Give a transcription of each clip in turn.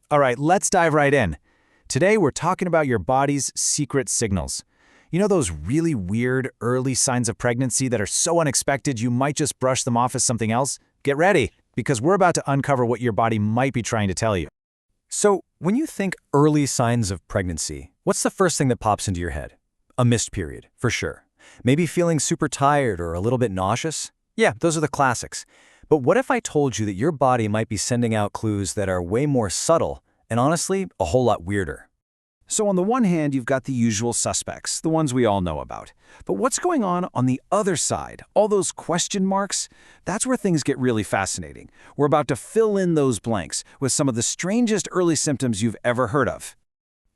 All right, let's dive right in. Today we're talking about your body's secret signals. You know those really weird early signs of pregnancy that are so unexpected you might just brush them off as something else? Get ready, because we're about to uncover what your body might be trying to tell you. So, when you think early signs of pregnancy, what's the first thing that pops into your head? A missed period, for sure. Maybe feeling super tired or a little bit nauseous? Yeah, those are the classics. But what if I told you that your body might be sending out clues that are way more subtle and honestly, a whole lot weirder? So on the one hand, you've got the usual suspects, the ones we all know about. But what's going on the other side? All those question marks? That's where things get really fascinating. We're about to fill in those blanks with some of the strangest early symptoms you've ever heard of.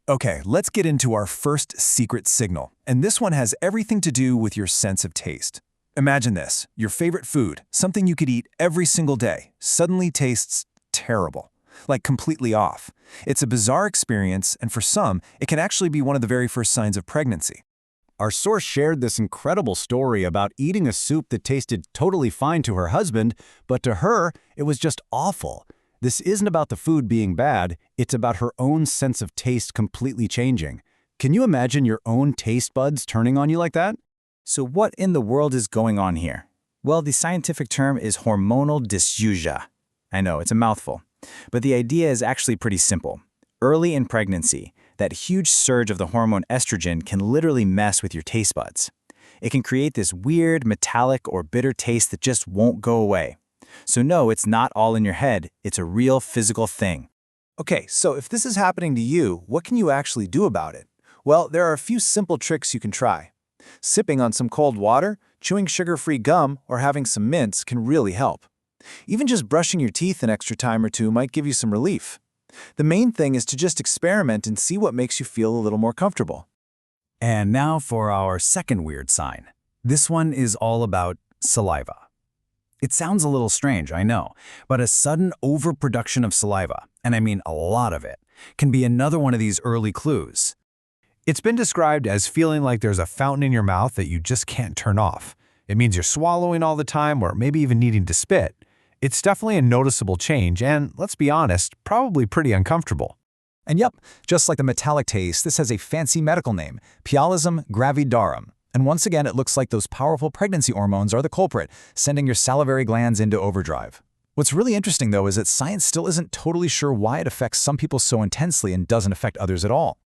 Okay, let's get into our first secret signal, and this one has everything to do with your sense of taste. Imagine this, your favorite food, something you could eat every single day, suddenly tastes terrible, like completely off. It's a bizarre experience, and for some, it can actually be one of the very first signs of pregnancy. Our source shared this incredible story about eating a soup that tasted totally fine to her husband, but to her, it was just awful. This isn't about the food being bad, it's about her own sense of taste completely changing. Can you imagine your own taste buds turning on you like that? So what in the world is going on here? Well, the scientific term is hormonal dysgeusia. I know, it's a mouthful. But the idea is actually pretty simple. Early in pregnancy, that huge surge of the hormone estrogen can literally mess with your taste buds. It can create this weird, metallic, or bitter taste that just won't go away. So no, it's not all in your head, it's a real physical thing. Okay, so if this is happening to you, what can you actually do about it? Well, there are a few simple tricks you can try. Sipping on some cold water, chewing sugar-free gum, or having some mints can really help. Even just brushing your teeth an extra time or two might give you some relief. The main thing is to just experiment and see what makes you feel a little more comfortable. And now for our second weird sign. This one is all about saliva. It sounds a little strange, I know, but a sudden overproduction of saliva, and I mean a lot of it, can be another one of these early clues. It's been described as feeling like there's a fountain in your mouth that you just can't turn off. It means you're swallowing all the time or maybe even needing to spit. It's definitely a noticeable change and, let's be honest, probably pretty uncomfortable. And yep, just like the metallic taste, this has a fancy medical name, pialism gravidarum. And once again, it looks like those powerful pregnancy hormones are the culprit, sending your salivary glands into overdrive. What's really interesting, though, is that science still isn't totally sure why it affects some people so intensely and doesn't affect others at all.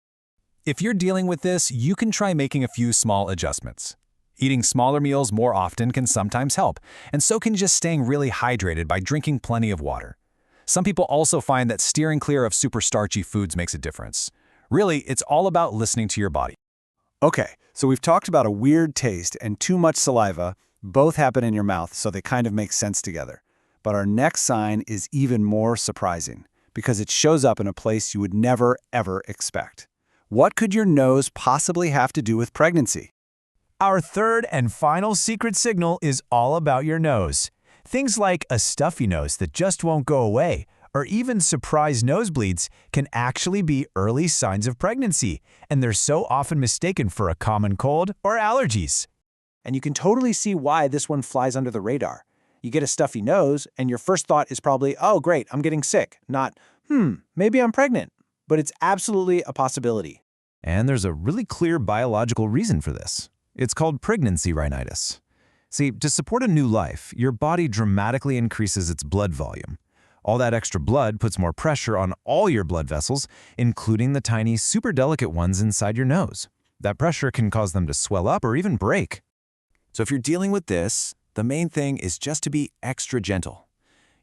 If you're dealing with this, you can try making a few small adjustments. Eating smaller meals more often can sometimes help, and so can just staying really hydrated by drinking plenty of water. Some people also find that steering clear of super starchy foods makes a difference. Really, it's all about listening to your body. Okay, so we've talked about a weird taste and too much saliva. Both happen in your mouth, so they kind of make sense together. But our next sign is even more surprising, because it shows up in a place you would never, ever expect. What could your nose possibly have to do with pregnancy? Our third and final secret signal is all about your nose. Things like a stuffy nose that just won't go away, or even surprise nosebleeds can actually be early signs of pregnancy, and they're so often mistaken for a common cold or allergies. And you can totally see why this one flies under the radar. You get a stuffy nose, and your first thought is probably, oh great, I'm getting sick, not, maybe I'm pregnant. But it's absolutely a possibility. And there's a really clear biological reason for this. It's called pregnancy rhinitis. See, to support a new life, your body dramatically increases its blood volume. All that extra blood puts more pressure on all your blood vessels, including the tiny, super delicate ones inside your nose. That pressure can cause them to swell up or even break. So if you're dealing with this, the main thing is just to be extra gentle.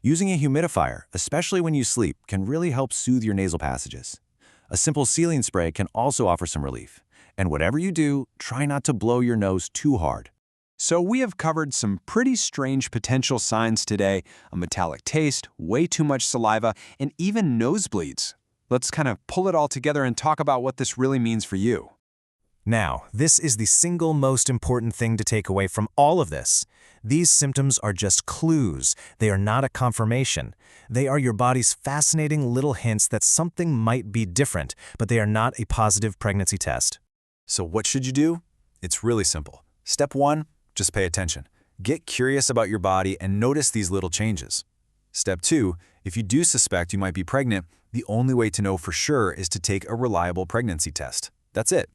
Using a humidifier, especially when you sleep, can really help soothe your nasal passages. A simple sealing spray can also offer some relief. And whatever you do, try not to blow your nose too hard. So we have covered some pretty strange potential signs today: a metallic taste, way too much saliva, and even nosebleeds. Let's kind of pull it all together and talk about what this really means for you. Now, this is the single most important thing to take away from all of this. These symptoms are just clues. They are not a confirmation. They are your body's fascinating little hints that something might be different, but they are not a positive pregnancy test. So what should you do? It's really simple. Step 1, just pay attention. Get curious about your body and notice these little changes. Step 2, if you do suspect you might be pregnant, The only way to know for sure is to take a reliable pregnancy test. That's it.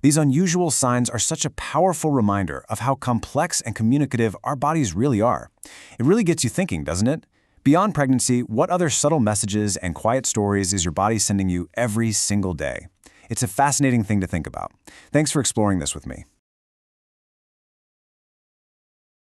These unusual signs are such a powerful reminder of how complex and communicative our bodies really are. It really gets you thinking, doesn't it? Beyond pregnancy, what other subtle messages and quiet stories is your body sending you every single day? It's a fascinating thing to think about. Thanks for exploring this with me.